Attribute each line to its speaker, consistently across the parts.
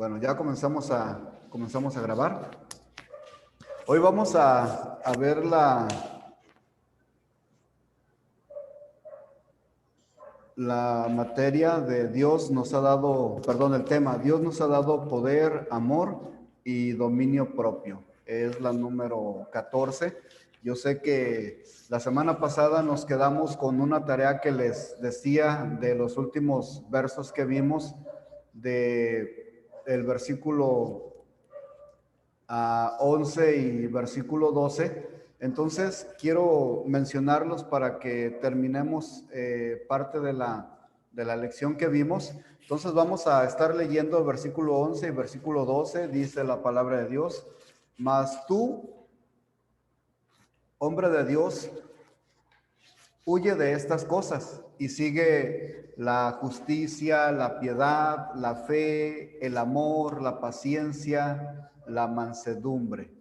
Speaker 1: Bueno, ya comenzamos a grabar. Hoy vamos a ver la materia de Dios nos ha dado, perdón, el tema, Dios nos ha dado poder, amor y dominio propio. Es la número 14. Yo sé que la semana pasada nos quedamos con una tarea que les decía de los últimos versos que vimos de el versículo 11 y versículo 12. Entonces, quiero mencionarlos para que terminemos parte de la lección que vimos. Entonces, vamos a estar leyendo el versículo 11 y versículo 12. Dice la palabra de Dios: mas tú, hombre de Dios, huye de estas cosas y sigue la justicia, la piedad, la fe, el amor, la paciencia, la mansedumbre.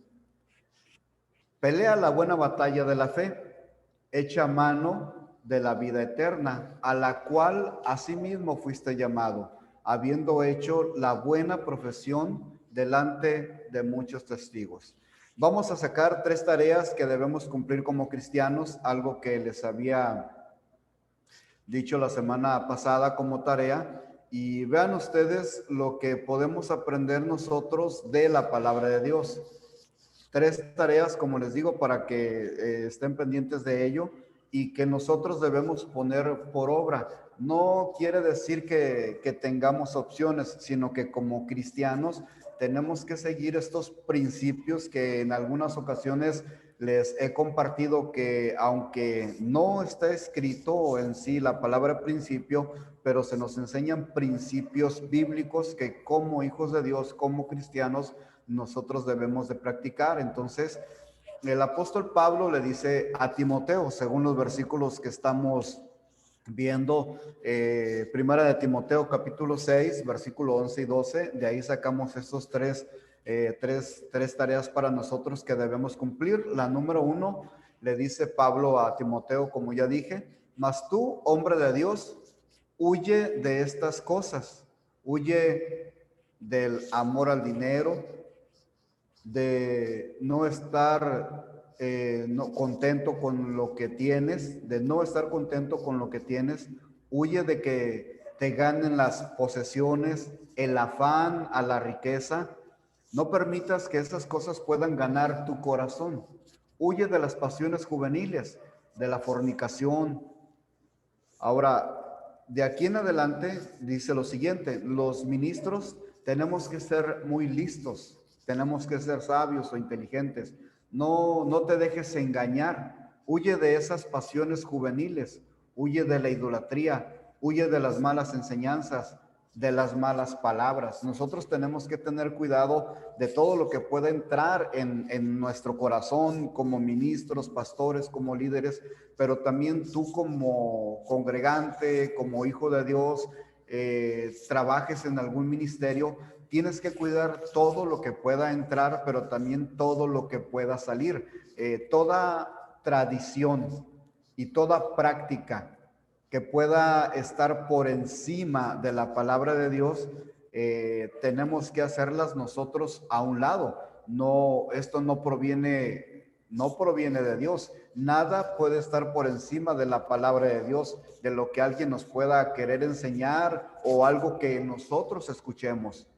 Speaker 1: Pelea la buena batalla de la fe, echa mano de la vida eterna, a la cual asimismo fuiste llamado, habiendo hecho la buena profesión delante de muchos testigos. Vamos a sacar 3 tareas que debemos cumplir como cristianos, algo que les había dicho la semana pasada como tarea, y vean ustedes lo que podemos aprender nosotros de la palabra de Dios. 3 tareas, como les digo, para que estén pendientes de ello y que nosotros debemos poner por obra. No quiere decir que tengamos opciones, sino que como cristianos tenemos que seguir estos principios que en algunas ocasiones les he compartido, que aunque no está escrito en sí la palabra principio, pero se nos enseñan principios bíblicos que como hijos de Dios, como cristianos, nosotros debemos de practicar. Entonces, el apóstol Pablo le dice a Timoteo, según los versículos que estamos viendo, primera de Timoteo capítulo 6, versículo 11 y 12, de ahí sacamos estos tres tareas para nosotros que debemos cumplir. La número 1, le dice Pablo a Timoteo, como ya dije: mas tú, hombre de Dios, huye de estas cosas, huye del amor al dinero, de no estar no contento con lo que tienes, de no estar contento con lo que tienes. Huye de que te ganen las posesiones, el afán a la riqueza. No permitas que esas cosas puedan ganar tu corazón. Huye de las pasiones juveniles, de la fornicación. Ahora, de aquí en adelante dice lo siguiente: los ministros tenemos que ser muy listos, tenemos que ser sabios o inteligentes. No te dejes engañar. Huye de esas pasiones juveniles, huye de la idolatría, huye de las malas enseñanzas, de las malas palabras. Nosotros tenemos que tener cuidado de todo lo que pueda entrar en nuestro corazón como ministros, pastores, como líderes, pero también tú como congregante, como hijo de Dios, trabajes en algún ministerio, tienes que cuidar todo lo que pueda entrar, pero también todo lo que pueda salir. Toda tradición y toda práctica que pueda estar por encima de la palabra de Dios, tenemos que hacerlas nosotros a un lado. No, esto no proviene de Dios. Nada puede estar por encima de la palabra de Dios, de lo que alguien nos pueda querer enseñar o algo que nosotros escuchemos.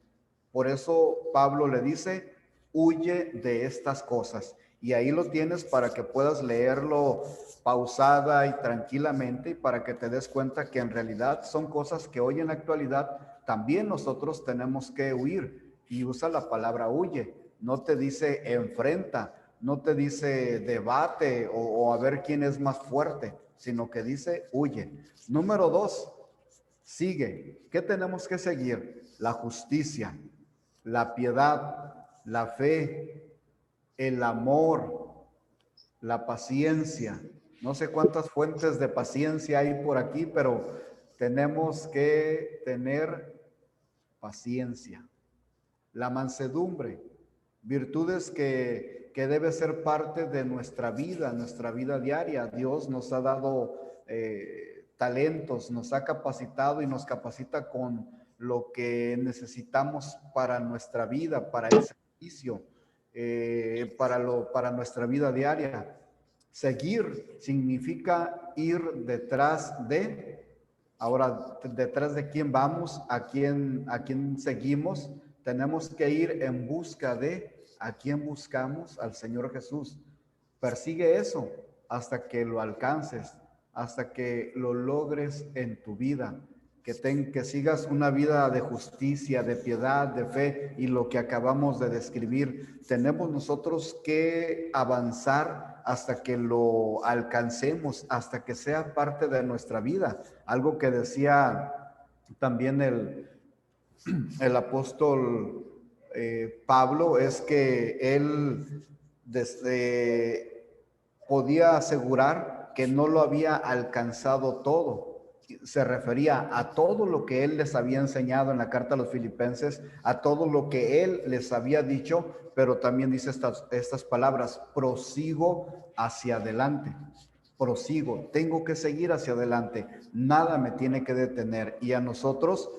Speaker 1: Por eso Pablo le dice: huye de estas cosas. Y ahí lo tienes para que puedas leerlo pausada y tranquilamente, y para que te des cuenta que en realidad son cosas que hoy en la actualidad también nosotros tenemos que huir. Y usa la palabra huye. No te dice enfrenta, no te dice debate o a ver quién es más fuerte, sino que dice huye. Número 2, sigue. ¿Qué tenemos que seguir? La justicia, la piedad, la fe, el amor, la paciencia. No sé cuántas fuentes de paciencia hay por aquí, pero tenemos que tener paciencia. La mansedumbre, virtudes que debe ser parte de nuestra vida diaria. Dios nos ha dado talentos, nos ha capacitado y nos capacita con lo que necesitamos para nuestra vida, para el servicio, para nuestra vida diaria. Seguir significa ir detrás de. Ahora, detrás de quién vamos, a quién seguimos, tenemos que ir en busca de a quién buscamos, al Señor Jesús. Persigue eso hasta que lo alcances, hasta que lo logres en tu vida, que sigas una vida de justicia, de piedad, de fe y lo que acabamos de describir. Tenemos nosotros que avanzar hasta que lo alcancemos, hasta que sea parte de nuestra vida. Algo que decía también el apóstol Pablo es que él podía asegurar que no lo había alcanzado todo. Se refería a todo lo que él les había enseñado en la carta a los filipenses, a todo lo que él les había dicho, pero también dice estas palabras: prosigo hacia adelante. Prosigo, tengo que seguir hacia adelante, nada me tiene que detener. Y a nosotros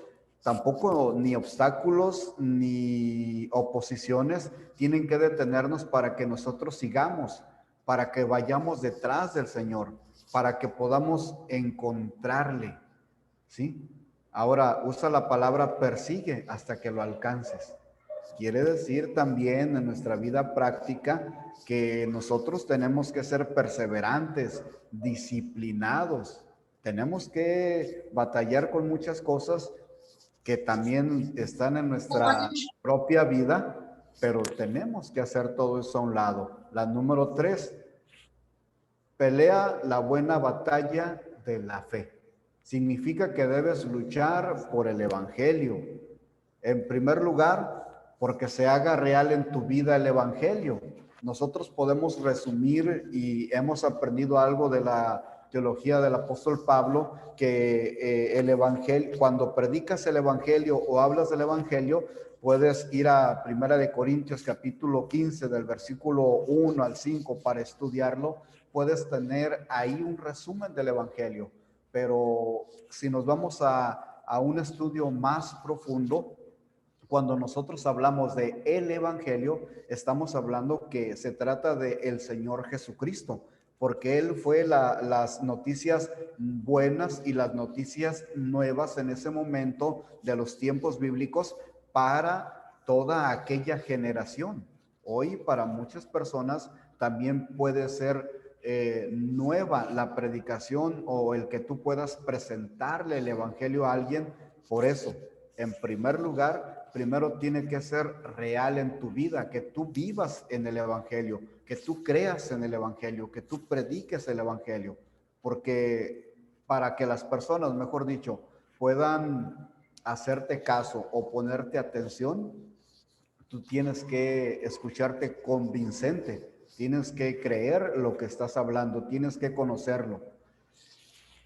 Speaker 1: tampoco ni obstáculos ni oposiciones tienen que detenernos para que nosotros sigamos, para que vayamos detrás del Señor, para que podamos encontrarle, ¿sí? Ahora usa la palabra persigue hasta que lo alcances. Quiere decir también en nuestra vida práctica que nosotros tenemos que ser perseverantes, disciplinados. Tenemos que batallar con muchas cosas que también están en nuestra propia vida, pero tenemos que hacer todo eso a un lado. La número 3, pelea la buena batalla de la fe. Significa que debes luchar por el evangelio. En primer lugar, porque se haga real en tu vida el evangelio. Nosotros podemos resumir, y hemos aprendido algo de la teología del apóstol Pablo, que el evangelio, cuando predicas el evangelio o hablas del evangelio, puedes ir a Primera de Corintios capítulo 15 del versículo 1 al 5 para estudiarlo. Puedes tener ahí un resumen del evangelio, pero si nos vamos a un estudio más profundo, cuando nosotros hablamos de el evangelio, estamos hablando que se trata de el Señor Jesucristo, porque Él fue las noticias buenas y las noticias nuevas en ese momento de los tiempos bíblicos para toda aquella generación. Hoy para muchas personas también puede ser nueva la predicación o el que tú puedas presentarle el evangelio a alguien. Por eso, en primer lugar, primero tiene que ser real en tu vida, que tú vivas en el evangelio, que tú creas en el evangelio, que tú prediques el evangelio, porque para que las personas, mejor dicho, puedan hacerte caso o ponerte atención, tú tienes que escucharte convincente, tienes que creer lo que estás hablando, tienes que conocerlo.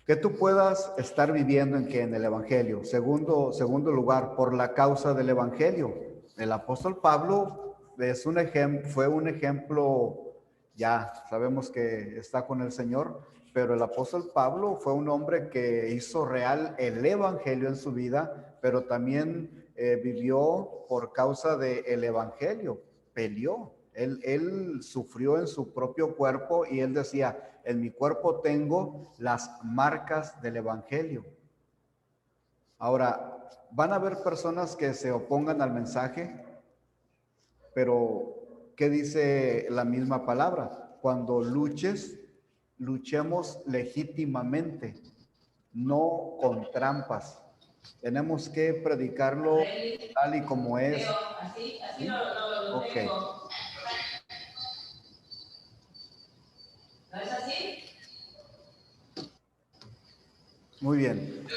Speaker 1: Que tú puedas estar viviendo en el evangelio. Segundo lugar, por la causa del evangelio. El apóstol Pablo fue un ejemplo, ya sabemos que está con el Señor, pero el apóstol Pablo fue un hombre que hizo real el evangelio en su vida, pero también vivió por causa del evangelio, peleó. Él sufrió en su propio cuerpo y él decía: en mi cuerpo tengo las marcas del evangelio. Ahora, van a haber personas que se opongan al mensaje, pero ¿qué dice la misma palabra? Cuando luchemos legítimamente, no con trampas. Tenemos que predicarlo tal y como es. ¿Sí? Ok. ¿No es así? Muy bien.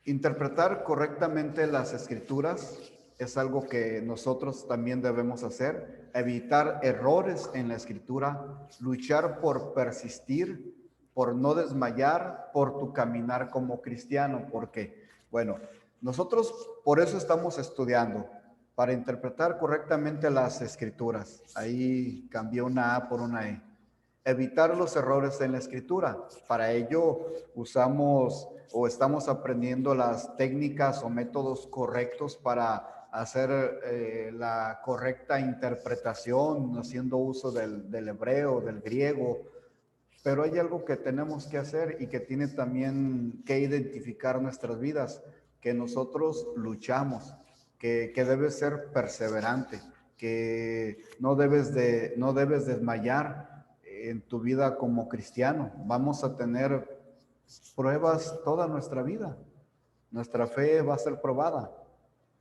Speaker 1: Interpretar correctamente las escrituras es algo que nosotros también debemos hacer. Evitar errores en la escritura, luchar por persistir, por no desmayar, por tu caminar como cristiano. ¿Por qué? Bueno, nosotros por eso estamos estudiando, para interpretar correctamente las escrituras. Ahí cambié una A por una E. Evitar los errores en la escritura. Para ello usamos o estamos aprendiendo las técnicas o métodos correctos para hacer la correcta interpretación, haciendo uso del hebreo, del griego. Pero hay algo que tenemos que hacer y que tiene también que identificar nuestras vidas, que nosotros luchamos, que debes ser perseverante, que no debes desmayar en tu vida como cristiano. Vamos a tener pruebas toda nuestra vida. Nuestra fe va a ser probada.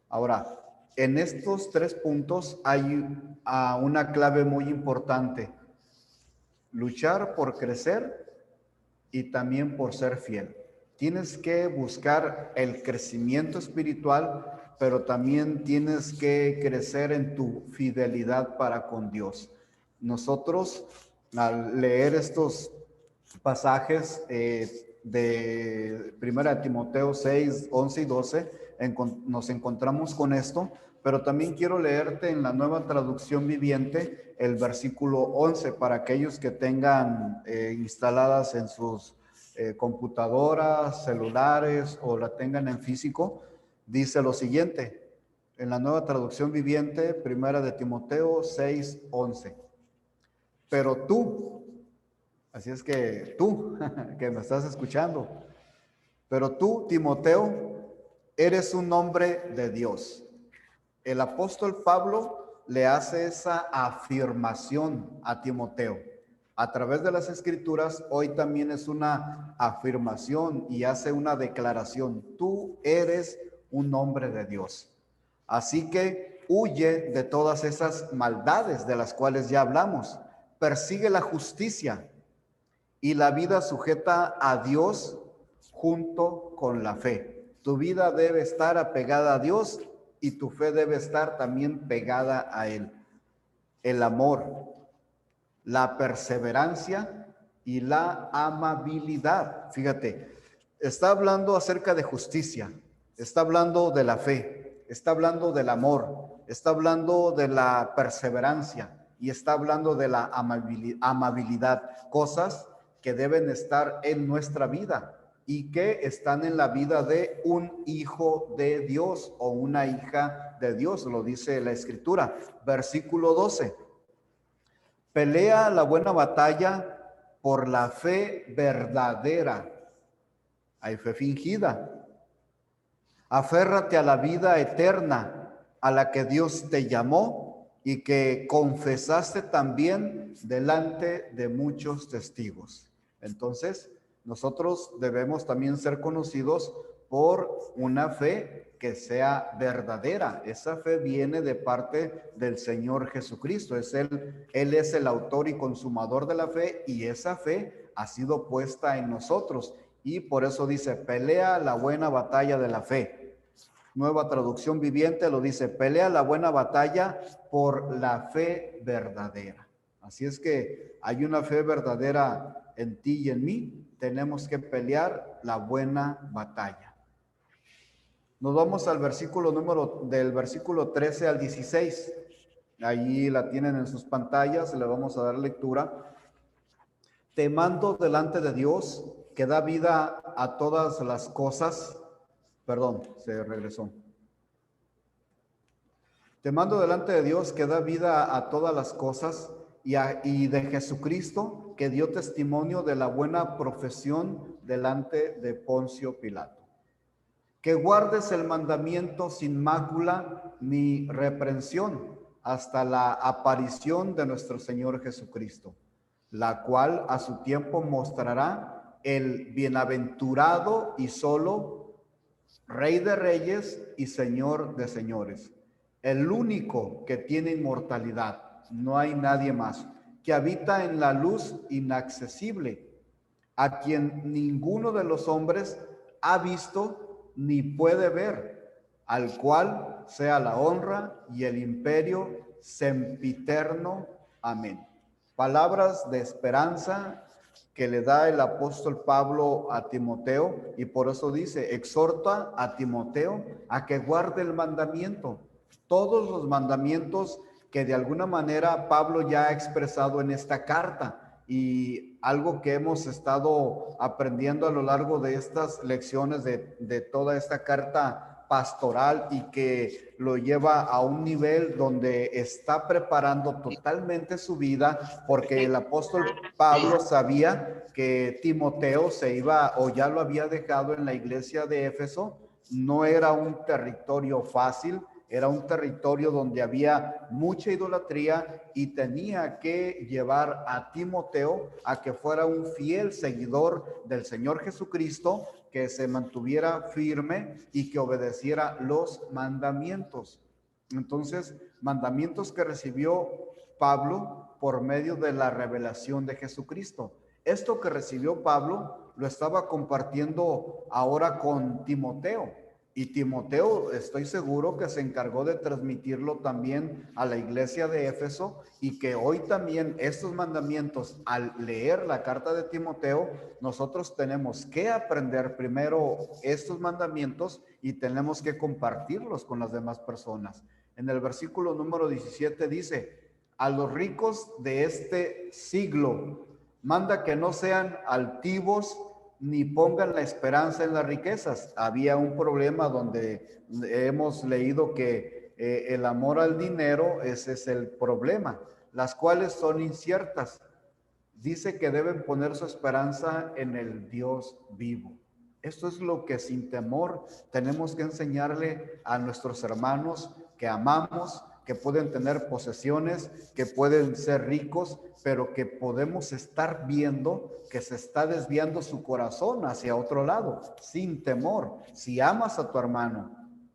Speaker 1: Ahora, en estos 3 puntos hay una clave muy importante: luchar por crecer y también por ser fiel. Tienes que buscar el crecimiento espiritual, pero también tienes que crecer en tu fidelidad para con Dios. Nosotros, al leer estos pasajes de 1 Timoteo 6, 11 y 12, nos encontramos con esto, pero también quiero leerte en la Nueva Traducción Viviente el versículo 11 para aquellos que tengan instaladas en sus computadoras, celulares o la tengan en físico. Dice lo siguiente, en la Nueva Traducción Viviente, 1 Timoteo 6, 11. Pero tú, así es que tú, que me estás escuchando, pero tú, Timoteo, eres un hombre de Dios. El apóstol Pablo le hace esa afirmación a Timoteo. A través de las escrituras, hoy también es una afirmación y hace una declaración. Tú eres un hombre de Dios. Así que huye de todas esas maldades de las cuales ya hablamos. Persigue la justicia y la vida sujeta a Dios junto con la fe. Tu vida debe estar apegada a Dios y tu fe debe estar también pegada a Él. El amor, la perseverancia y la amabilidad. Fíjate, está hablando acerca de justicia, está hablando de la fe, está hablando del amor, está hablando de la perseverancia y está hablando de la amabilidad, cosas que deben estar en nuestra vida y que están en la vida de un hijo de Dios o una hija de Dios, lo dice la Escritura. Versículo 12. Pelea la buena batalla por la fe verdadera. Hay fe fingida. Aférrate a la vida eterna a la que Dios te llamó y que confesaste también delante de muchos testigos. Entonces, nosotros debemos también ser conocidos por una fe que sea verdadera. Esa fe viene de parte del Señor Jesucristo. Él es el autor y consumador de la fe, y esa fe ha sido puesta en nosotros. Y por eso dice, pelea la buena batalla de la fe. Nueva Traducción Viviente lo dice, pelea la buena batalla por la fe verdadera. Así es que hay una fe verdadera en ti y en mí. Tenemos que pelear la buena batalla. Nos vamos al del versículo 13 al 16. Allí la tienen en sus pantallas, le vamos a dar lectura. Te mando delante de Dios, que da vida a todas las cosas. Perdón, se regresó. Te mando delante de Dios, que da vida a todas las cosas, y de Jesucristo, que dio testimonio de la buena profesión delante de Poncio Pilato. Que guardes el mandamiento sin mácula ni reprensión hasta la aparición de nuestro Señor Jesucristo, la cual a su tiempo mostrará el bienaventurado y solo Rey de reyes y Señor de señores, el único que tiene inmortalidad, no hay nadie más, que habita en la luz inaccesible, a quien ninguno de los hombres ha visto ni puede ver, al cual sea la honra y el imperio sempiterno. Amén. Palabras de esperanza que le da el apóstol Pablo a Timoteo, y por eso dice, exhorta a Timoteo a que guarde el mandamiento, todos los mandamientos que de alguna manera Pablo ya ha expresado en esta carta Y algo que hemos estado aprendiendo a lo largo de estas lecciones de toda esta carta pastoral y que lo lleva a un nivel donde está preparando totalmente su vida, porque el apóstol Pablo sabía que Timoteo se iba o ya lo había dejado en la iglesia de Éfeso. No era un territorio fácil, era un territorio donde había mucha idolatría y tenía que llevar a Timoteo a que fuera un fiel seguidor del Señor Jesucristo, que se mantuviera firme y que obedeciera los mandamientos. Entonces, mandamientos que recibió Pablo por medio de la revelación de Jesucristo. Esto que recibió Pablo lo estaba compartiendo ahora con Timoteo. Y Timoteo, estoy seguro que se encargó de transmitirlo también a la iglesia de Éfeso, y que hoy también estos mandamientos, al leer la carta de Timoteo, nosotros tenemos que aprender primero estos mandamientos y tenemos que compartirlos con las demás personas. En el versículo número 17 dice: a los ricos de este siglo manda que no sean altivos ni pongan la esperanza en las riquezas. Había un problema donde hemos leído que el amor al dinero, ese es el problema, las cuales son inciertas. Dice que deben poner su esperanza en el Dios vivo. Esto es lo que sin temor tenemos que enseñarle a nuestros hermanos que amamos, que pueden tener posesiones, que pueden ser ricos, pero que podemos estar viendo que se está desviando su corazón hacia otro lado, sin temor. Si amas a tu hermano,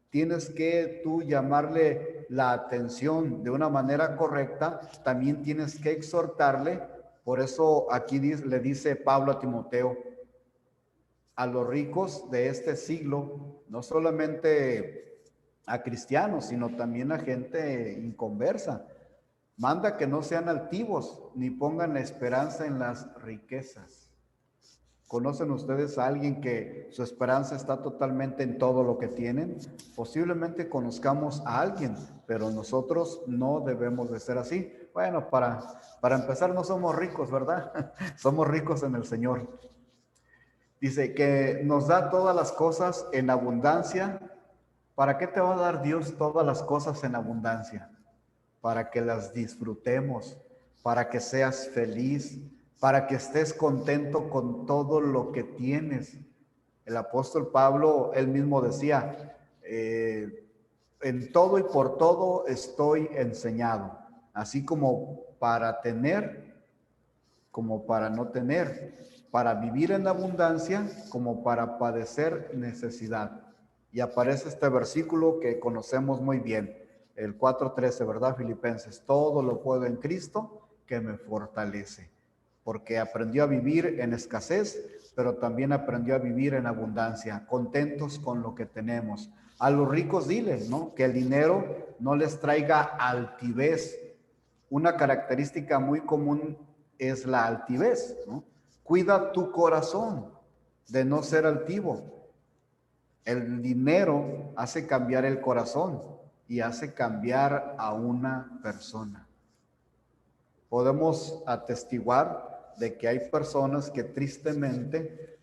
Speaker 1: tienes que tú llamarle la atención de una manera correcta, también tienes que exhortarle. Por eso aquí le dice Pablo a Timoteo: a los ricos de este siglo, no solamente a cristianos, sino también a gente inconversa, manda que no sean altivos ni pongan la esperanza en las riquezas. ¿Conocen ustedes a alguien que su esperanza está totalmente en todo lo que tienen? Posiblemente conozcamos a alguien, pero nosotros no debemos de ser así. Bueno, para empezar, no somos ricos, ¿verdad? Somos ricos en el Señor. Dice que nos da todas las cosas en abundancia. ¿Para qué te va a dar Dios todas las cosas en abundancia? Para que las disfrutemos, para que seas feliz, para que estés contento con todo lo que tienes. El apóstol Pablo, él mismo decía, en todo y por todo estoy enseñado, así como para tener, como para no tener, para vivir en abundancia, como para padecer necesidad. Y aparece este versículo que conocemos muy bien, el 4:13, ¿verdad? Filipenses: todo lo puedo en Cristo que me fortalece. Porque aprendió a vivir en escasez, pero también aprendió a vivir en abundancia, contentos con lo que tenemos. A los ricos dile, ¿no?, que el dinero no les traiga altivez. Una característica muy común es la altivez, ¿no? Cuida tu corazón de no ser altivo. El dinero hace cambiar el corazón y hace cambiar a una persona. Podemos atestiguar de que hay personas que tristemente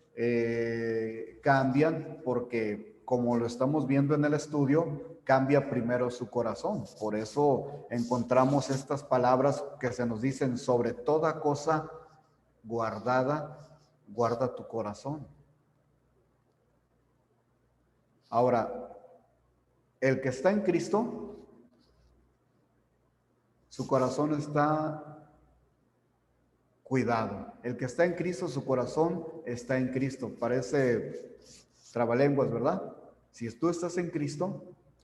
Speaker 1: cambian porque, como lo estamos viendo en el estudio, cambia primero su corazón. Por eso encontramos estas palabras que se nos dicen: sobre toda cosa guardada, guarda tu corazón. Ahora, el que está en Cristo, su corazón está cuidado. El que está en Cristo, su corazón está en Cristo. Parece trabalenguas, ¿verdad? Si tú estás en Cristo,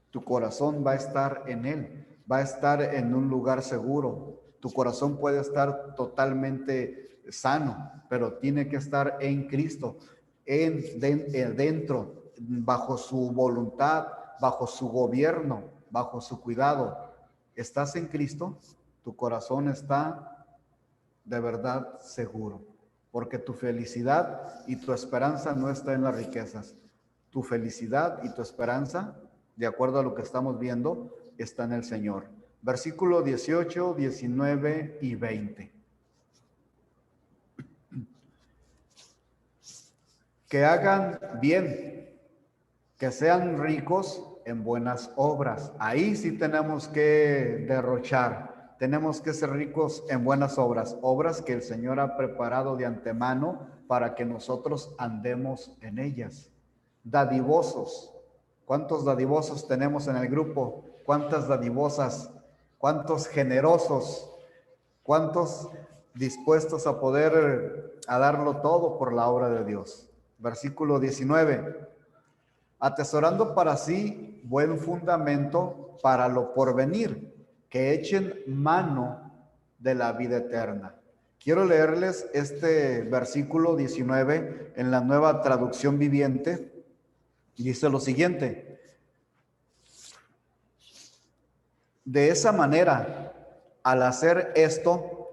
Speaker 1: tu corazón va a estar en Él, va a estar en un lugar seguro. Tu corazón puede estar totalmente sano, pero tiene que estar en Cristo, dentro, bajo su voluntad, bajo su gobierno, bajo su cuidado. ¿Estás en Cristo? Tu corazón está de verdad seguro, porque tu felicidad y tu esperanza no está en las riquezas. Tu felicidad y tu esperanza, de acuerdo a lo que estamos viendo, está en el Señor. Versículo 18, 19 y 20. que hagan bien, que sean ricos en buenas obras. Ahí sí tenemos que derrochar, tenemos que ser ricos en buenas obras, obras que el Señor ha preparado de antemano para que nosotros andemos en ellas. Dadivosos. ¿Cuántos dadivosos tenemos en el grupo? ¿Cuántas dadivosas? ¿Cuántos generosos? ¿Cuántos dispuestos a poder a darlo todo por la obra de Dios? Versículo 19. Atesorando para sí buen fundamento para lo porvenir, que echen mano de la vida eterna. Quiero leerles este versículo 19 en la Nueva Traducción Viviente. Dice lo siguiente: de esa manera, al hacer esto,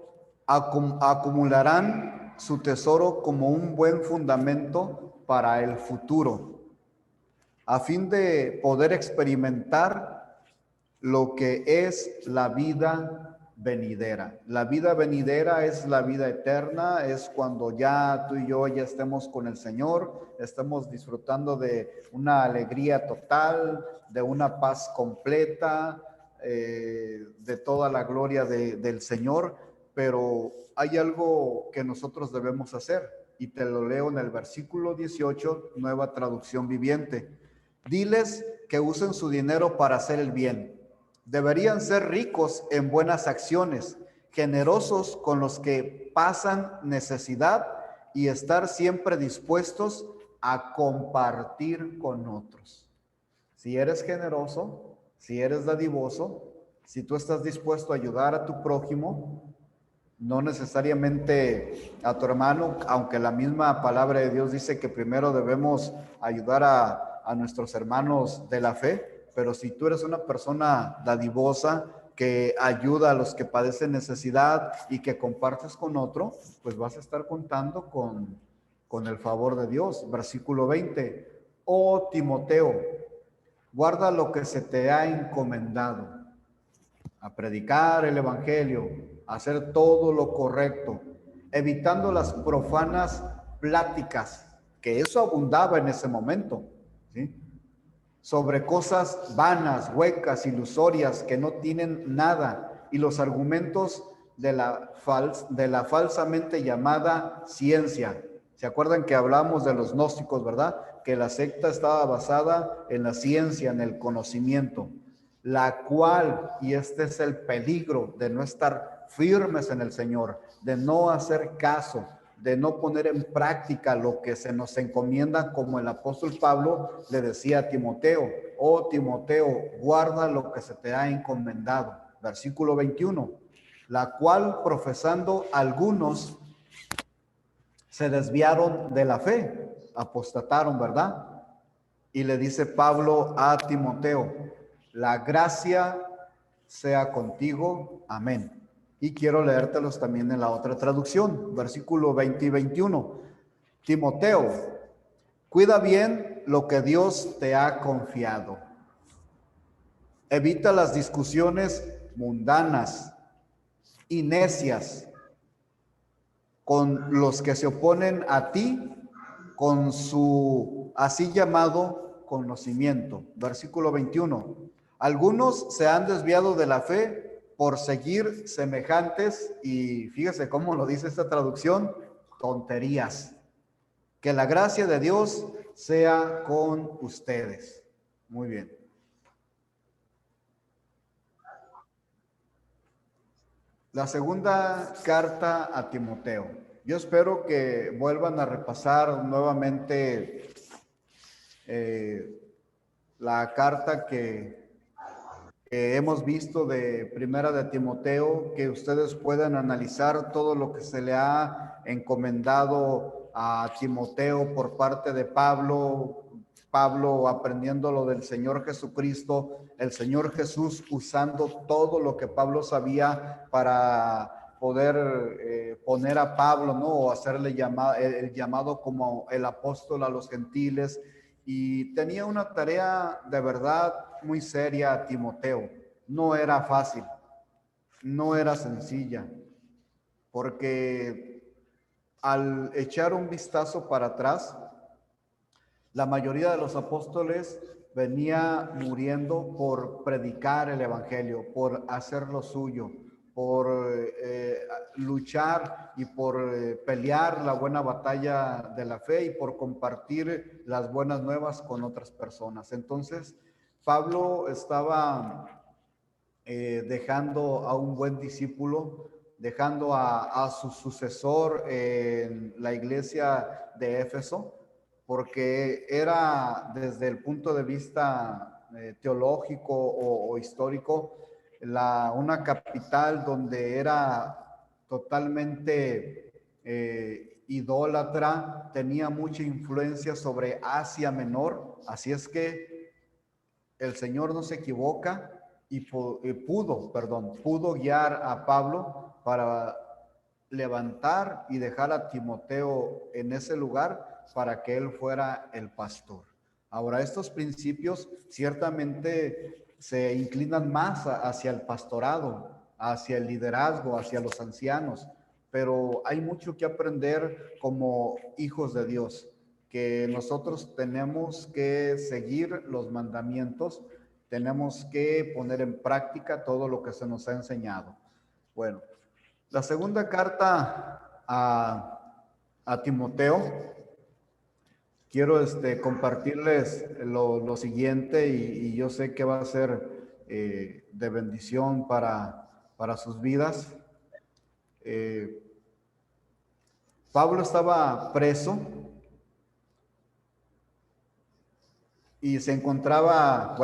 Speaker 1: acumularán su tesoro como un buen fundamento para el futuro, a fin de poder experimentar lo que es la vida venidera. La vida venidera es la vida eterna, es cuando ya tú y yo ya estemos con el Señor, estemos disfrutando de una alegría total, de una paz completa, de toda la gloria del Señor. Pero hay algo que nosotros debemos hacer, y te lo leo en el versículo 18, Nueva Traducción Viviente. Diles que usen su dinero para hacer el bien. Deberían ser ricos en buenas acciones, generosos con los que pasan necesidad y estar siempre dispuestos a compartir con otros. Si eres generoso, si eres dadivoso, si tú estás dispuesto a ayudar a tu prójimo, no necesariamente a tu hermano, aunque la misma palabra de Dios dice que primero debemos ayudar a nuestros hermanos de la fe, pero si tú eres una persona dadivosa que ayuda a los que padecen necesidad y que compartes con otro, pues vas a estar contando con el favor de Dios. Versículo 20. Oh Timoteo, guarda lo que se te ha encomendado: a predicar el evangelio, a hacer todo lo correcto, evitando las profanas pláticas, que eso abundaba en ese momento, ¿sí? Sobre cosas vanas, huecas, ilusorias, que no tienen nada, y los argumentos de la falsamente llamada ciencia. ¿Se acuerdan que hablamos de los gnósticos, verdad? Que la secta estaba basada en la ciencia, en el conocimiento, la cual, y este es el peligro de no estar firmes en el Señor, de no hacer caso, de no poner en práctica lo que se nos encomienda, como el apóstol Pablo le decía a Timoteo: oh Timoteo, guarda lo que se te ha encomendado. Versículo 21, la cual profesando algunos se desviaron de la fe, apostataron, ¿verdad? Y le dice Pablo a Timoteo: la gracia sea contigo, amén. Y quiero leértelos también en la otra traducción, versículo 20 y 21. Timoteo, cuida bien lo que Dios te ha confiado. Evita las discusiones mundanas y necias con los que se oponen a ti con su así llamado conocimiento. Versículo 21. Algunos se han desviado de la fe por seguir semejantes, y fíjese cómo lo dice esta traducción, tonterías. Que la gracia de Dios sea con ustedes. Muy bien. La segunda carta a Timoteo. Yo espero que vuelvan a repasar nuevamente la carta que hemos visto de Primera de Timoteo, que ustedes puedan analizar todo lo que se le ha encomendado a Timoteo por parte de Pablo, Pablo aprendiéndolo del Señor Jesucristo, el Señor Jesús usando todo lo que Pablo sabía para poder poner a Pablo, ¿no? O hacerle el llamado como el apóstol a los gentiles. Y tenía una tarea de verdad muy seria a Timoteo. No era fácil, no era sencilla, porque al echar un vistazo para atrás, La mayoría de los apóstoles venía muriendo por predicar el evangelio, por hacer lo suyo, por luchar y por pelear la buena batalla de la fe y por compartir las buenas nuevas con otras personas. Entonces, Pablo estaba dejando a un buen discípulo, dejando a su sucesor en la iglesia de Éfeso, porque era desde el punto de vista teológico o histórico una capital donde era totalmente idólatra, tenía mucha influencia sobre Asia Menor, así es que el Señor no se equivoca y pudo guiar a Pablo para levantar y dejar a Timoteo en ese lugar para que él fuera el pastor. Ahora, estos principios ciertamente se inclinan más hacia el pastorado, hacia el liderazgo, hacia los ancianos, pero hay mucho que aprender como hijos de Dios, que nosotros tenemos que seguir los mandamientos, tenemos que poner en práctica todo lo que se nos ha enseñado. Bueno, la segunda carta a Timoteo, quiero compartirles lo siguiente y yo sé que va a ser de bendición para sus vidas. Pablo estaba preso y se encontraba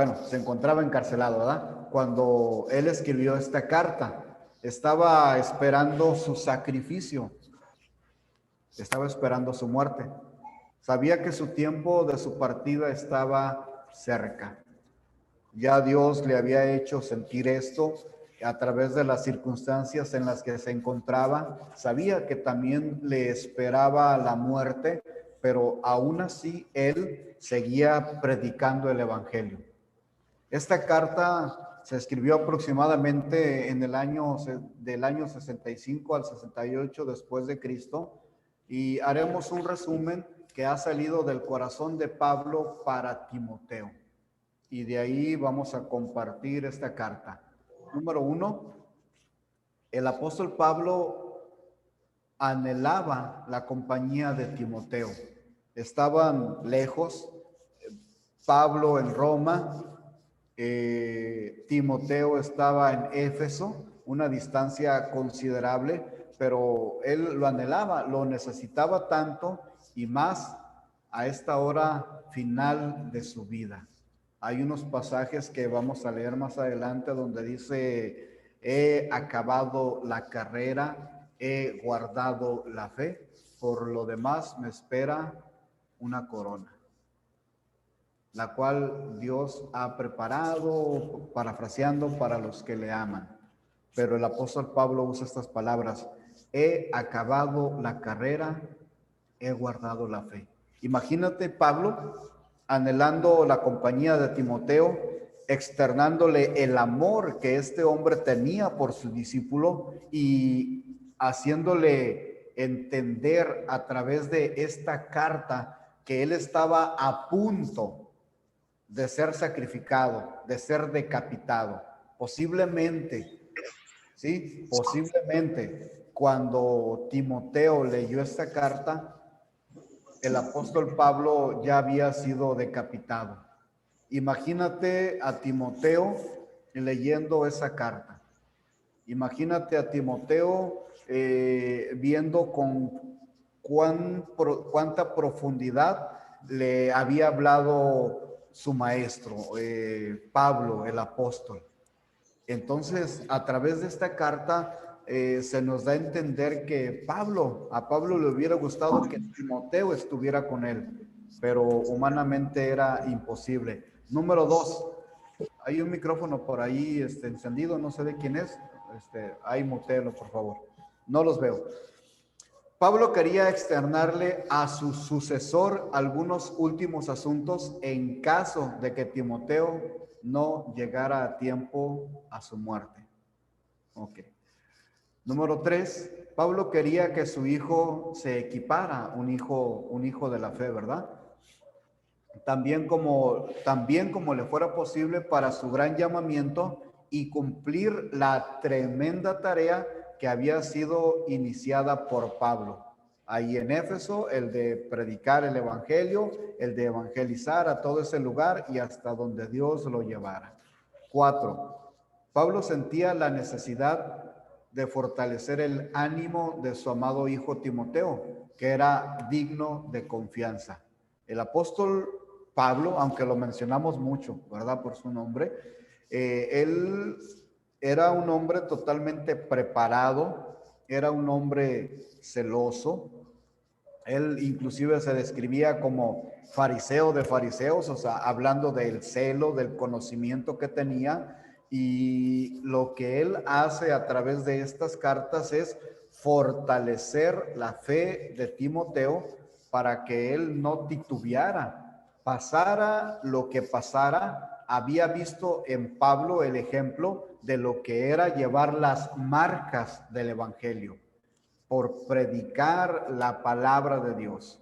Speaker 1: encarcelado, ¿verdad? Cuando él escribió esta carta, estaba esperando su sacrificio, estaba esperando su muerte. Sabía que su tiempo de su partida estaba cerca. Ya Dios le había hecho sentir esto a través de las circunstancias en las que se encontraba. Sabía que también le esperaba la muerte, pero aún así él seguía predicando el evangelio. Esta carta se escribió aproximadamente en el año 65 al 68 después de Cristo, y haremos un resumen que ha salido del corazón de Pablo para Timoteo. Y de ahí vamos a compartir esta carta. Número 1, el apóstol Pablo anhelaba la compañía de Timoteo. Estaban lejos, Pablo en Roma, Timoteo estaba en Éfeso, una distancia considerable, pero él lo anhelaba, lo necesitaba tanto y más a esta hora final de su vida. Hay unos pasajes que vamos a leer más adelante donde dice: he acabado la carrera, he guardado la fe, por lo demás me espera una corona, la cual Dios ha preparado, parafraseando, para los que le aman. Pero el apóstol Pablo usa estas palabras: he acabado la carrera, he guardado la fe. Imagínate Pablo anhelando la compañía de Timoteo, externándole el amor que este hombre tenía por su discípulo y haciéndole entender a través de esta carta que él estaba a punto de ser sacrificado, de ser decapitado. Posiblemente, ¿sí? Posiblemente cuando Timoteo leyó esta carta, el apóstol Pablo ya había sido decapitado. Imagínate a Timoteo leyendo esa carta. Imagínate a Timoteo viendo con cuánta profundidad le había hablado su maestro, Pablo, el apóstol. Entonces, a través de esta carta se nos da a entender que a Pablo le hubiera gustado que Timoteo estuviera con él, pero humanamente era imposible. Número 2, hay un micrófono por ahí encendido, no sé de quién es. Ahí mutéelo, por favor. No los veo. Pablo quería externarle a su sucesor algunos últimos asuntos en caso de que Timoteo no llegara a tiempo a su muerte. Ok. Número 3, Pablo quería que su hijo se equipara, un hijo de la fe, ¿verdad? también como le fuera posible para su gran llamamiento y cumplir la tremenda tarea que había sido iniciada por Pablo. Ahí en Éfeso, el de predicar el evangelio, el de evangelizar a todo ese lugar y hasta donde Dios lo llevara. 4. Pablo sentía la necesidad de fortalecer el ánimo de su amado hijo Timoteo, que era digno de confianza. El apóstol Pablo, aunque lo mencionamos mucho, ¿verdad? Por su nombre, él era un hombre totalmente preparado, era un hombre celoso. Él inclusive se describía como fariseo de fariseos, o sea, hablando del celo, del conocimiento que tenía. Y lo que él hace a través de estas cartas es fortalecer la fe de Timoteo para que él no titubeara. Pasara lo que pasara, había visto en Pablo el ejemplo de lo que era llevar las marcas del evangelio por predicar la palabra de Dios.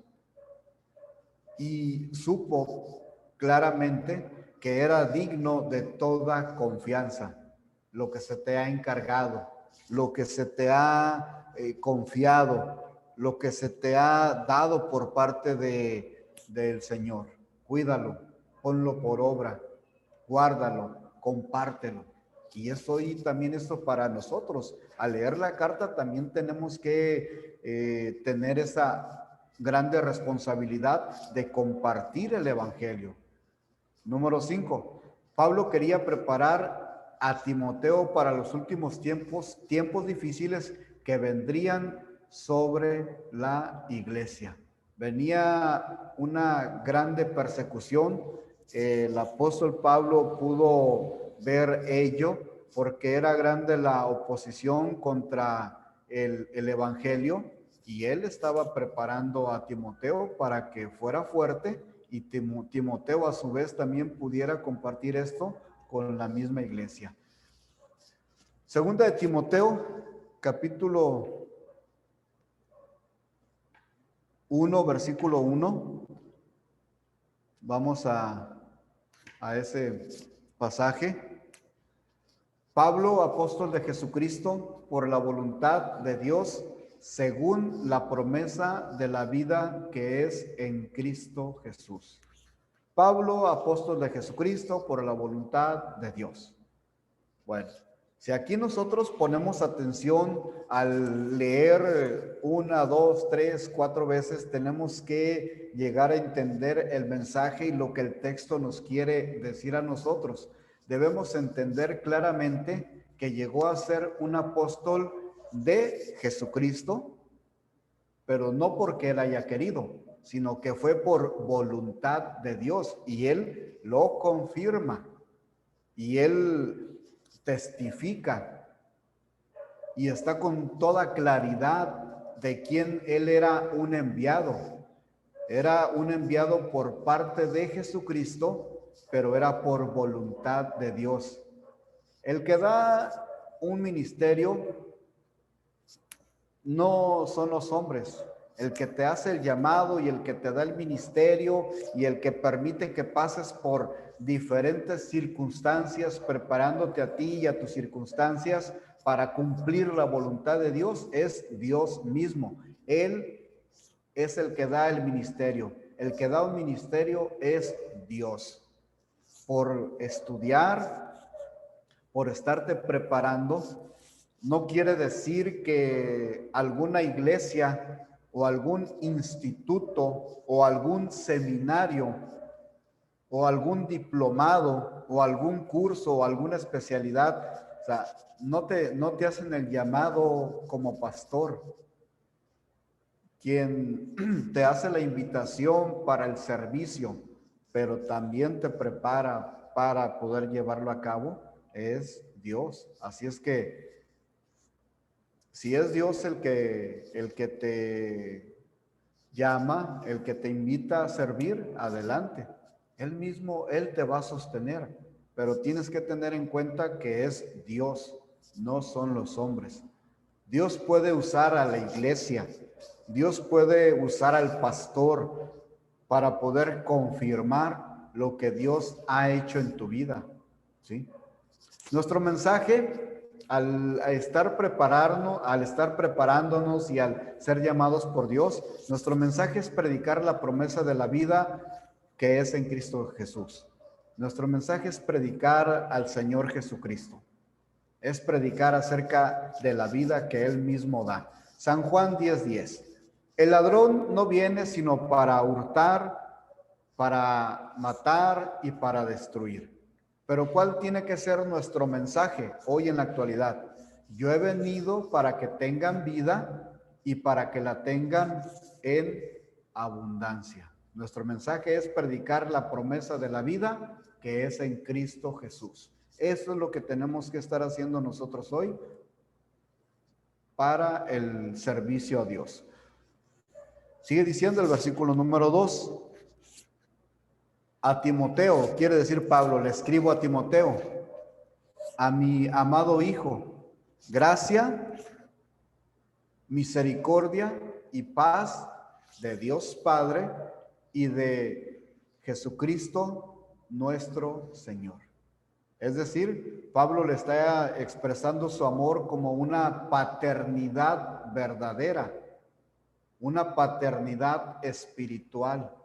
Speaker 1: Y supo claramente que era digno de toda confianza lo que se te ha encargado, lo que se te ha confiado, lo que se te ha dado por parte del Señor. Cuídalo, ponlo por obra, guárdalo, compártelo. Y eso y también esto para nosotros. Al leer la carta también tenemos que tener esa grande responsabilidad de compartir el evangelio. Número 5. Pablo quería preparar a Timoteo para los últimos tiempos difíciles que vendrían sobre la iglesia. Venía una grande persecución. El apóstol Pablo pudo ver ello porque era grande la oposición contra el evangelio, y él estaba preparando a Timoteo para que fuera fuerte y Timoteo a su vez también pudiera compartir esto con la misma iglesia. Segunda de Timoteo, capítulo 1, versículo 1. Vamos a ese pasaje. Pablo, apóstol de Jesucristo, por la voluntad de Dios, según la promesa de la vida que es en Cristo Jesús. Pablo, apóstol de Jesucristo, por la voluntad de Dios. Bueno, si aquí nosotros ponemos atención al leer 1, 2, 3, 4 veces, tenemos que llegar a entender el mensaje y lo que el texto nos quiere decir a nosotros. Debemos entender claramente que llegó a ser un apóstol de Jesucristo, pero no porque él haya querido, sino que fue por voluntad de Dios, y él lo confirma, y él testifica, y está con toda claridad de quién él era un enviado. Era un enviado por parte de Jesucristo, pero era por voluntad de Dios. El que da un ministerio no son los hombres. El que te hace el llamado y el que te da el ministerio y el que permite que pases por diferentes circunstancias, preparándote a ti y a tus circunstancias para cumplir la voluntad de Dios, es Dios mismo. Él es el que da el ministerio. El que da un ministerio es Dios. Por estudiar, por estarte preparando, no quiere decir que alguna iglesia o algún instituto o algún seminario o algún diplomado o algún curso o alguna especialidad, o sea, no te hacen el llamado como pastor. Quien te hace la invitación para el servicio, pero también te prepara para poder llevarlo a cabo, es Dios. Así es que si es Dios el que te llama, el que te invita a servir, adelante. Él mismo, Él te va a sostener, pero tienes que tener en cuenta que es Dios, no son los hombres. Dios puede usar a la iglesia, Dios puede usar al pastor para poder confirmar lo que Dios ha hecho en tu vida, ¿sí? Nuestro mensaje, al estar preparándonos y al ser llamados por Dios, nuestro mensaje es predicar la promesa de la vida que es en Cristo Jesús. Nuestro mensaje es predicar al Señor Jesucristo. Es predicar acerca de la vida que Él mismo da. San Juan 10:10. El ladrón no viene sino para hurtar, para matar y para destruir. Pero ¿cuál tiene que ser nuestro mensaje hoy en la actualidad? Yo he venido para que tengan vida y para que la tengan en abundancia. Nuestro mensaje es predicar la promesa de la vida que es en Cristo Jesús. Eso es lo que tenemos que estar haciendo nosotros hoy para el servicio a Dios. Sigue diciendo el versículo número 2. A Timoteo, quiere decir Pablo, le escribo a Timoteo, a mi amado hijo, gracia, misericordia y paz de Dios Padre y de Jesucristo nuestro Señor. Es decir, Pablo le está expresando su amor como una paternidad verdadera, una paternidad espiritual.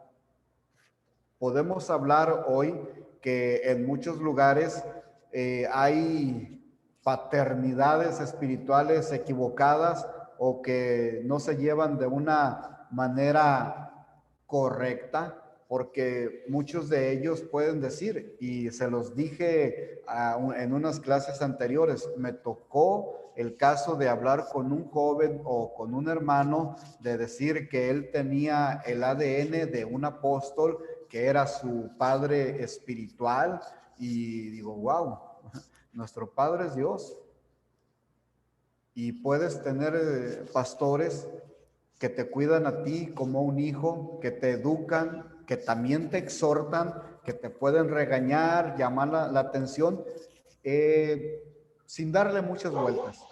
Speaker 1: Podemos hablar hoy que en muchos lugares hay paternidades espirituales equivocadas o que no se llevan de una manera correcta, porque muchos de ellos pueden decir, y se los dije en unas clases anteriores, me tocó el caso de hablar con un joven o con un hermano, de decir que él tenía el ADN de un apóstol, que era su padre espiritual, y digo, wow, nuestro Padre es Dios. Y puedes tener pastores que te cuidan a ti como un hijo, que te educan, que también te exhortan, que te pueden regañar, llamar la atención, sin darle muchas vueltas.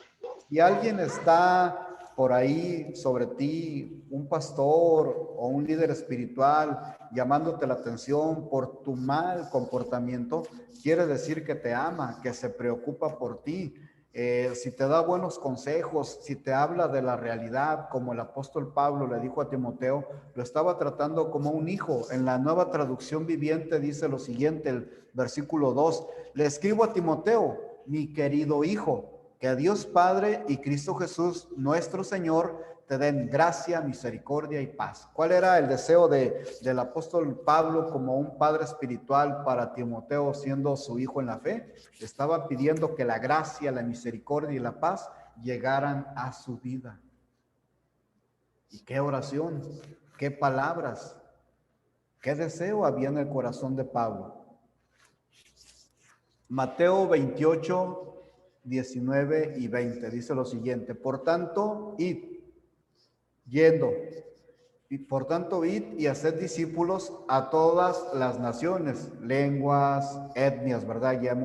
Speaker 1: Si alguien está por ahí sobre ti, un pastor o un líder espiritual, llamándote la atención por tu mal comportamiento, quiere decir que te ama, que se preocupa por ti. Si te da buenos consejos, si te habla de la realidad, como el apóstol Pablo le dijo a Timoteo, lo estaba tratando como un hijo. En la Nueva Traducción Viviente dice lo siguiente, el versículo 2, le escribo a Timoteo, mi querido hijo, que a Dios Padre y Cristo Jesús, nuestro Señor, te den gracia, misericordia y paz. ¿Cuál era el deseo del apóstol Pablo como un padre espiritual para Timoteo, siendo su hijo en la fe? Estaba pidiendo que la gracia, la misericordia y la paz llegaran a su vida. ¿Y qué oración? ¿Qué palabras? ¿Qué deseo había en el corazón de Pablo? Mateo 28, 19 y 20 dice lo siguiente: por tanto, id y haced discípulos a todas las naciones, lenguas, etnias, ¿verdad? Ya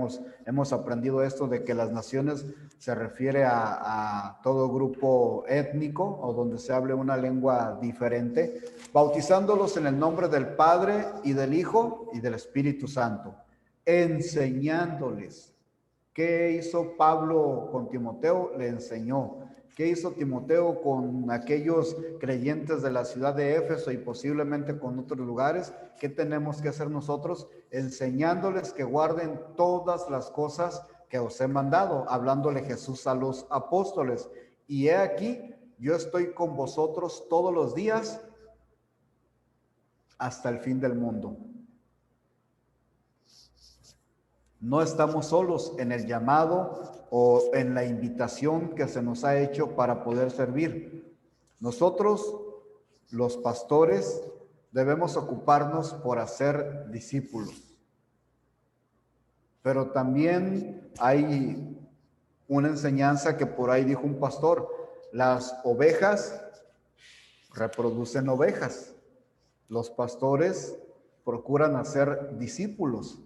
Speaker 1: hemos aprendido esto de que las naciones se refiere a todo grupo étnico o donde se hable una lengua diferente, bautizándolos en el nombre del Padre y del Hijo y del Espíritu Santo, enseñándoles. ¿Qué hizo Pablo con Timoteo? Le enseñó. ¿Qué hizo Timoteo con aquellos creyentes de la ciudad de Éfeso y posiblemente con otros lugares? ¿Qué tenemos que hacer nosotros? Enseñándoles que guarden todas las cosas que os he mandado, hablándole Jesús a los apóstoles. Y he aquí, yo estoy con vosotros todos los días hasta el fin del mundo. No estamos solos en el llamado o en la invitación que se nos ha hecho para poder servir. Nosotros, los pastores, debemos ocuparnos por hacer discípulos. Pero también hay una enseñanza que por ahí dijo un pastor: las ovejas reproducen ovejas. Los pastores procuran hacer discípulos.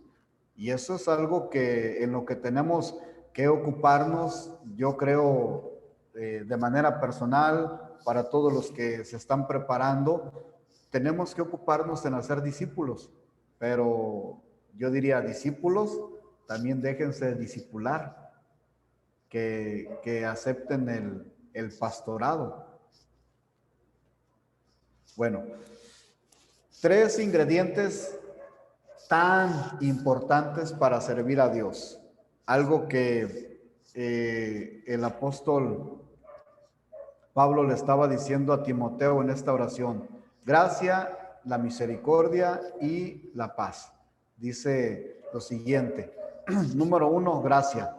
Speaker 1: Y eso es algo en lo que tenemos que ocuparnos, yo creo, de manera personal, para todos los que se están preparando. tenemos que ocuparnos en hacer discípulos, pero yo diría discípulos, también déjense discipular, que acepten el pastorado. Bueno, 3 ingredientes tan importantes para servir a Dios. Algo que el apóstol Pablo le estaba diciendo a Timoteo en esta oración: gracia, la misericordia y la paz. Dice lo siguiente: número 1, gracia.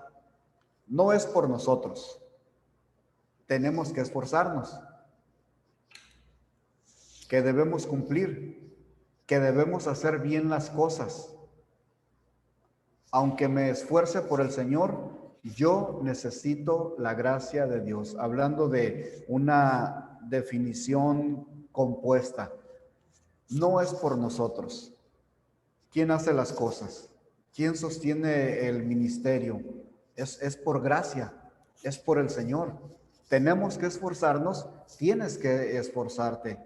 Speaker 1: No es por nosotros. Tenemos que esforzarnos, que debemos cumplir, que debemos hacer bien las cosas. Aunque me esfuerce por el Señor, yo necesito la gracia de Dios. Hablando de una definición compuesta, no es por nosotros. ¿Quién hace las cosas? ¿Quién sostiene el ministerio? Es por gracia, es por el Señor. Tenemos que esforzarnos, tienes que esforzarte.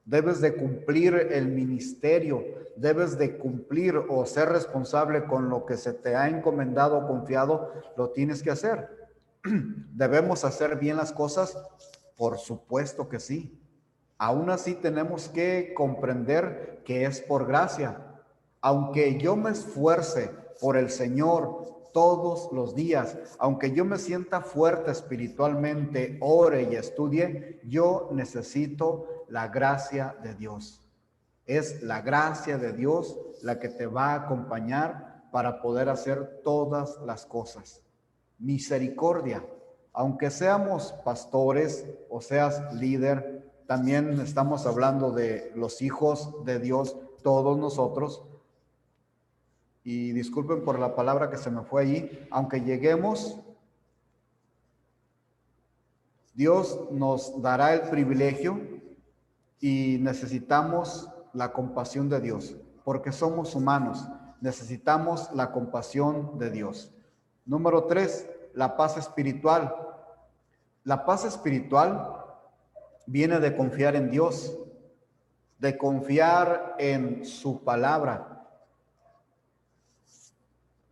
Speaker 1: Debes de cumplir el ministerio, debes de cumplir o ser responsable con lo que se te ha encomendado o confiado, lo tienes que hacer. ¿Debemos hacer bien las cosas? Por supuesto que sí. Aún así tenemos que comprender que es por gracia. Aunque yo me esfuerce por el Señor todos los días, aunque yo me sienta fuerte espiritualmente, ore y estudie, yo necesito la gracia de Dios. Es la gracia de Dios la que te va a acompañar para poder hacer todas las cosas. Misericordia. Aunque seamos pastores o seas líder, también estamos hablando de los hijos de Dios, todos nosotros. Y disculpen por la palabra que se me fue allí, aunque lleguemos, Dios nos dará el privilegio y necesitamos la compasión de Dios, porque somos humanos, necesitamos la compasión de Dios. Número 3, la paz espiritual. La paz espiritual viene de confiar en Dios, de confiar en su palabra.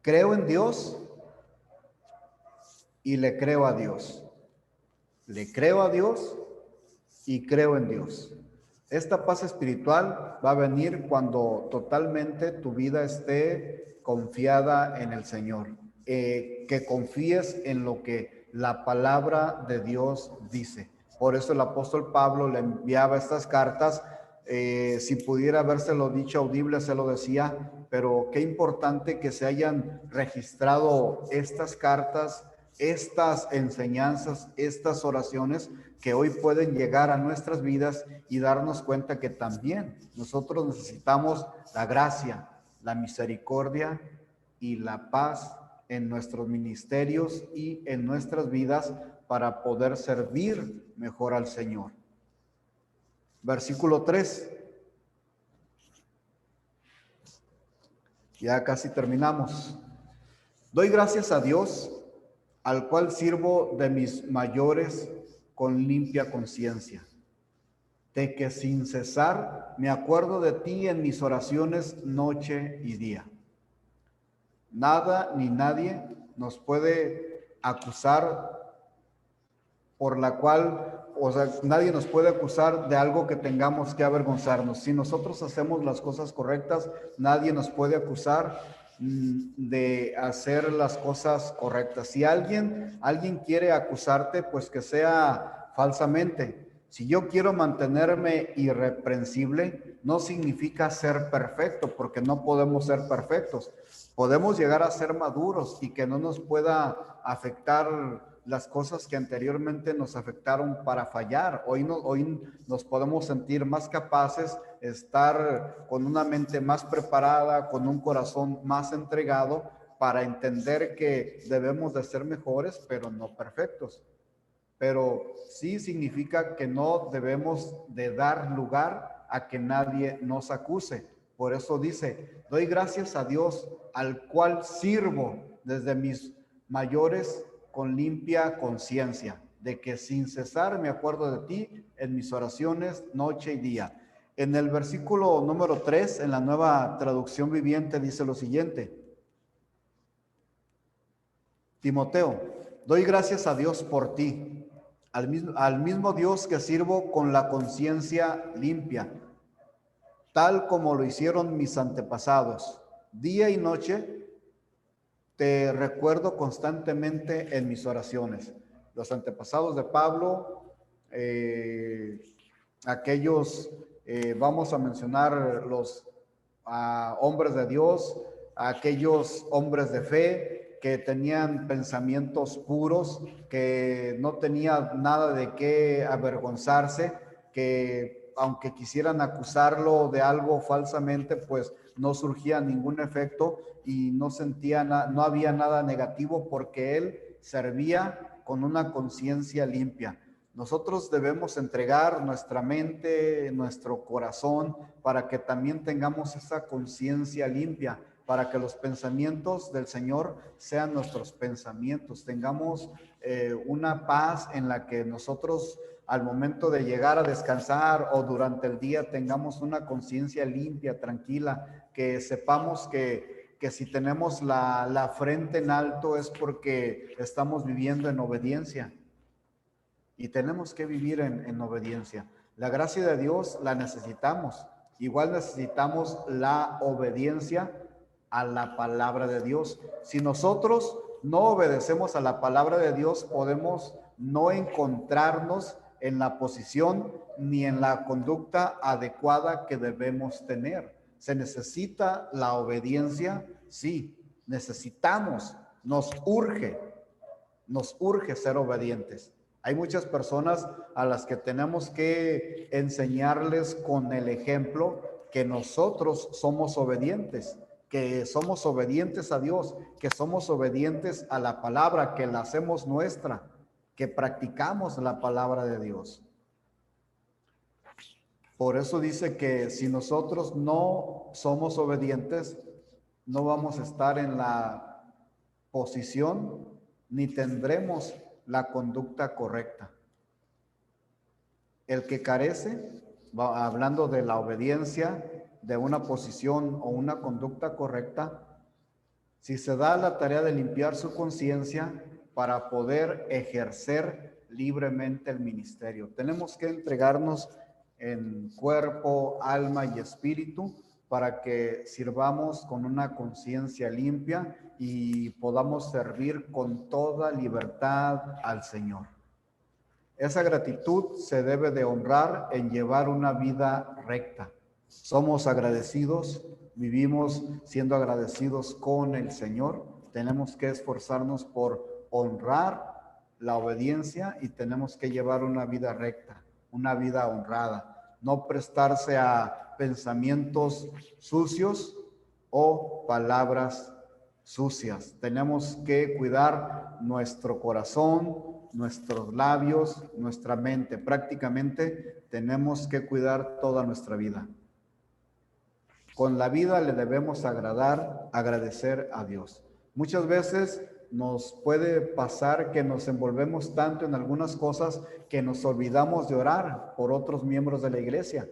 Speaker 1: Creo en Dios y le creo a Dios. Le creo a Dios y creo en Dios. Esta paz espiritual va a venir cuando totalmente tu vida esté confiada en el Señor. Que confíes en lo que la palabra de Dios dice. Por eso el apóstol Pablo le enviaba estas cartas. Si pudiera habérselo dicho audible, se lo decía, pero qué importante que se hayan registrado estas cartas, estas enseñanzas, estas oraciones que hoy pueden llegar a nuestras vidas y darnos cuenta que también nosotros necesitamos la gracia, la misericordia y la paz en nuestros ministerios y en nuestras vidas para poder servir mejor al Señor. Versículo 3. Ya casi terminamos. Doy gracias a Dios, al cual sirvo de mis mayores con limpia conciencia, de que sin cesar me acuerdo de ti en mis oraciones noche y día. Nada ni nadie nos puede acusar por la cual, o sea, nadie nos puede acusar de algo que tengamos que avergonzarnos. Si nosotros hacemos las cosas correctas, nadie nos puede acusar de hacer las cosas correctas. Si alguien quiere acusarte, pues que sea falsamente. Si yo quiero mantenerme irreprensible, no significa ser perfecto, porque no podemos ser perfectos. Podemos llegar a ser maduros y que no nos pueda afectar las cosas que anteriormente nos afectaron para fallar. Hoy nos podemos sentir más capaces, estar con una mente más preparada, con un corazón más entregado para entender que debemos de ser mejores, pero no perfectos. Pero sí significa que no debemos de dar lugar a que nadie nos acuse. Por eso dice, doy gracias a Dios, al cual sirvo desde mis mayores con limpia conciencia, de que sin cesar me acuerdo de ti en mis oraciones noche y día. En el versículo número 3, en la Nueva Traducción Viviente, dice lo siguiente: Timoteo, doy gracias a Dios por ti, al mismo Dios que sirvo con la conciencia limpia, tal como lo hicieron mis antepasados. Día y noche te recuerdo constantemente en mis oraciones. Los antepasados de Pablo, aquellos, vamos a mencionar los hombres de Dios, aquellos hombres de fe que tenían pensamientos puros, que no tenían nada de qué avergonzarse, que aunque quisieran acusarlo de algo falsamente, pues no surgía ningún efecto y no sentía no había nada negativo, porque él servía con una conciencia limpia. Nosotros debemos entregar nuestra mente, nuestro corazón, para que también tengamos esa conciencia limpia, para que los pensamientos del Señor sean nuestros pensamientos. Tengamos una paz en la que nosotros, al momento de llegar a descansar o durante el día, tengamos una conciencia limpia, tranquila, que sepamos que si tenemos la frente en alto es porque estamos viviendo en obediencia. Y tenemos que vivir en obediencia. La gracia de Dios la necesitamos. Igual necesitamos la obediencia a la palabra de Dios. Si nosotros no obedecemos a la palabra de Dios, podemos no encontrarnos en la posición ni en la conducta adecuada que debemos tener. ¿Se necesita la obediencia? Sí, necesitamos, nos urge ser obedientes. Hay muchas personas a las que tenemos que enseñarles con el ejemplo que nosotros somos obedientes, que somos obedientes a Dios, que somos obedientes a la palabra, que la hacemos nuestra, que practicamos la palabra de Dios. Por eso dice que si nosotros no somos obedientes, no vamos a estar en la posición ni tendremos la conducta correcta. El que carece, hablando de la obediencia, de una posición o una conducta correcta, si se da la tarea de limpiar su conciencia para poder ejercer libremente el ministerio, tenemos que entregarnos en cuerpo, alma y espíritu para que sirvamos con una conciencia limpia y podamos servir con toda libertad al Señor. Esa gratitud se debe de honrar en llevar una vida recta. Somos agradecidos, vivimos siendo agradecidos con el Señor. Tenemos que esforzarnos por honrar la obediencia y tenemos que llevar una vida recta, una vida honrada. No prestarse a pensamientos sucios o palabras sucias. Tenemos que cuidar nuestro corazón, nuestros labios, nuestra mente. Prácticamente tenemos que cuidar toda nuestra vida. Con la vida le debemos agradecer a Dios. Muchas veces nos puede pasar que nos envolvemos tanto en algunas cosas que nos olvidamos de orar por otros miembros de la iglesia.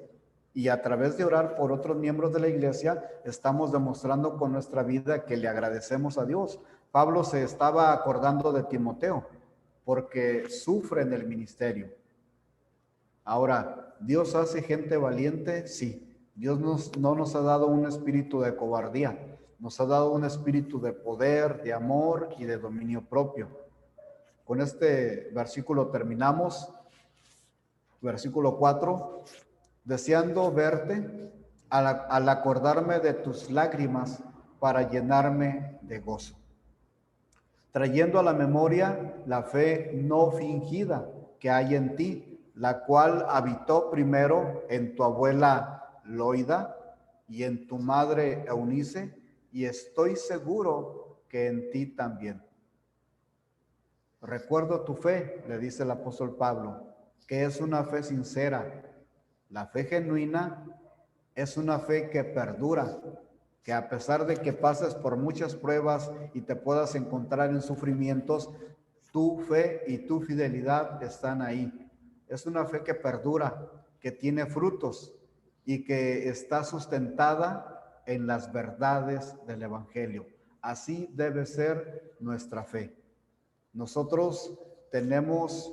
Speaker 1: Y a través de orar por otros miembros de la iglesia, estamos demostrando con nuestra vida que le agradecemos a Dios. Pablo se estaba acordando de Timoteo porque sufre en el ministerio. Ahora, ¿Dios hace gente valiente? Sí. Dios no nos ha dado un espíritu de cobardía, nos ha dado un espíritu de poder, de amor y de dominio propio. Con este versículo terminamos. Versículo 4. Deseando verte al acordarme de tus lágrimas para llenarme de gozo. Trayendo a la memoria la fe no fingida que hay en ti, la cual habitó primero en tu abuela Loida y en tu madre Eunice, y estoy seguro que en ti también. Recuerdo tu fe, le dice el apóstol Pablo, que es una fe sincera. La fe genuina es una fe que perdura, que a pesar de que pases por muchas pruebas y te puedas encontrar en sufrimientos, tu fe y tu fidelidad están ahí. Es una fe que perdura, que tiene frutos y que está sustentada en las verdades del Evangelio. Así debe ser nuestra fe. Nosotros tenemos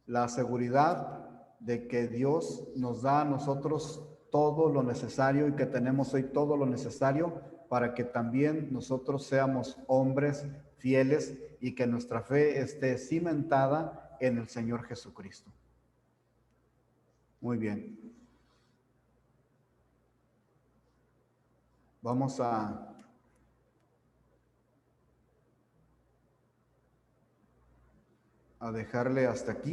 Speaker 1: la seguridad de que Dios nos da a nosotros todo lo necesario y que tenemos hoy todo lo necesario para que también nosotros seamos hombres fieles y que nuestra fe esté cimentada en el Señor Jesucristo. Muy bien. Vamos a dejarle hasta aquí.